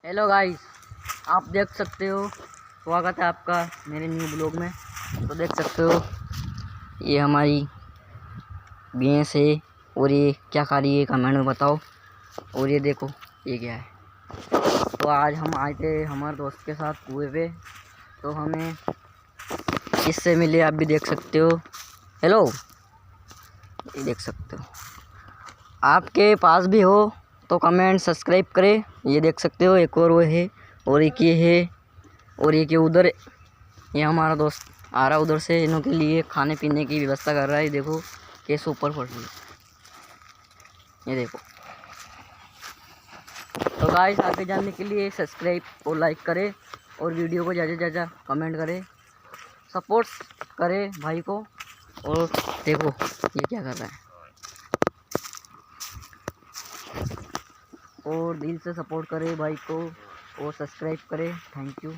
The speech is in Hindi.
हेलो गाइस, आप देख सकते हो। स्वागत है आपका मेरे न्यू ब्लॉग में। तो देख सकते हो ये हमारी भैंस है और ये क्या खा रही है कमेंट में बताओ। और ये देखो ये क्या है। तो आज हम आए थे हमारे दोस्त के साथ कुएं पे, तो हमें इससे मिले। आप भी देख सकते हो। हेलो, ये देख सकते हो। आपके पास भी हो तो कमेंट सब्सक्राइब करें। ये देख सकते हो एक और वो है और एक ये है और एक ये उधर। ये हमारा दोस्त आ रहा उधर से, इनों के लिए खाने पीने की व्यवस्था कर रहा है। ये देखो कैसे ऊपर पड़ रही है, ये देखो। तो गाइस, आगे जानने के लिए सब्सक्राइब और लाइक करें और वीडियो को ज़्यादा से ज़्यादा कमेंट करें, सपोर्ट करें भाई को। और देखो ये क्या कर रहा है, और दिल से सपोर्ट करें भाई को और सब्सक्राइब करें। Thank you.